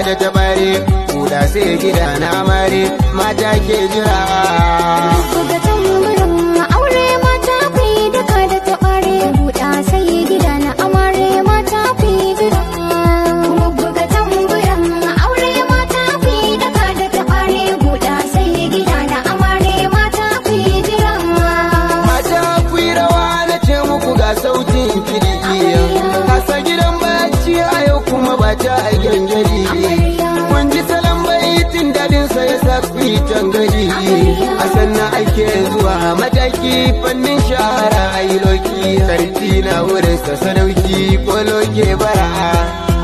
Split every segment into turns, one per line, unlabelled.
da tabare, kuda sai gida na amare, mata ke jira.
Buga tamburin aure mata ku yi daka da tabare, buɗa sai gida na amare, mata ku yi jira. Buga tamburin aure mata ku yi daka da tabare, buɗa sai gida na amare, mata ku yi jira.
Mata ku yi rawa na ce muku ga sautin kiɗi, kasa gidan bacci a yau kuma ba ta a gyangyali. Kun ji salon baitin daɗin sa ya sa ku yi tangari, a sannan ake zuwa mataki fannin shahara a yi loki, sarki na wurin sa sadauki ko loke bara.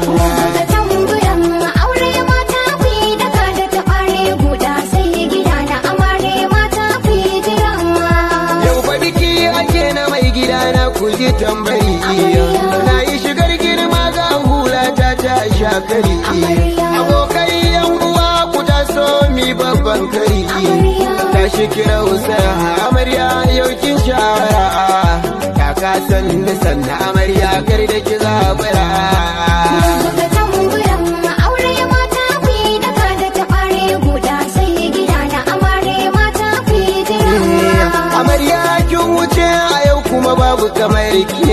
Buga tamburin aure mata ku yi daka da tabare, buɗa sai gida na amare, mata ku yi jira.
Yau fa biki ake na mai gida na ku ji tambari, na yi shigar girma ga hula ta shakari. Abokai yan uwa ku taso mi babban kari, tashi kira usaya amarya yau kin shawara, kaka sannu sannu amarya kar da ki zabura.
Buga tamburin aure mata ku yi daka da tabare, buɗa sai gida na amare, mata ku yi jira.
Amarya kin wuce a yau kuma babu kamar ki,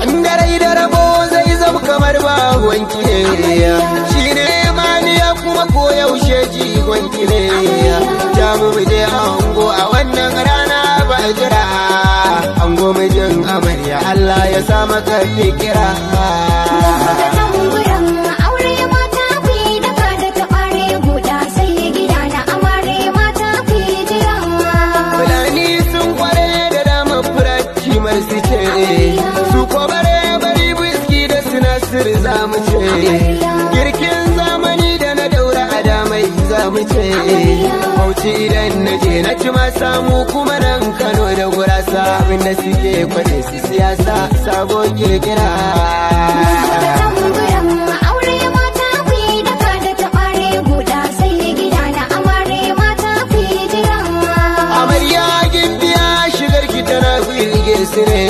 inda rai da rabo zai zama kamar ba wanki, shi ne maniya kuma ko yaushe ji wanki ne, jamu mu je ango a wannan rana ba jira, ango mijin amarya Allah ya sa maka fikira.
Buga tamburin aure mata ku yi daka da tabare, buɗa sai gida na amare, mata ku yi jira.
Fulani sun kware da dama furaci masu ce, su ko bare bari biski da sinasir za mu ce, girkin zamani da na daura a damai za mu ce, bauchi idan na je na ci ma samu kuma nan Kano da gurasa, abinda suke kwaɗe su siyasa sabo kirkira.
Buga tamburin aure mata ku yi daka da tabare, buɗa sai gida na amare, mata ku yi jira.
Amarya gimbiya shigar ki tana birge su ne,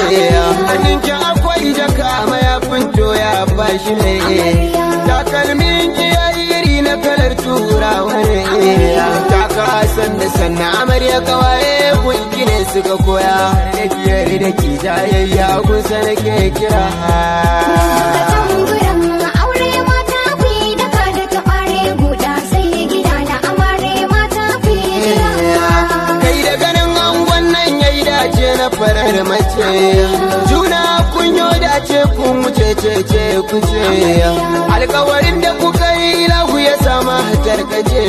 hannunki akwai jaka mayafin toya ba shi ne, takalmin ki iri na kalar turawa ne, taka sanna sanna amarya kawaye gunki ne suka koya, da biyar da ki jayayya kusa da ke kira.
Buga tamburin aure mata ku yi daka da tabare, buɗa sai gida na amare, mata ku yi jira.
Kai da ganin angon nan yayi dace na farar mace, juna kunyo dace kun wuce ce ku ce, alkawarin da kuka yi lahu ya sama tarkace.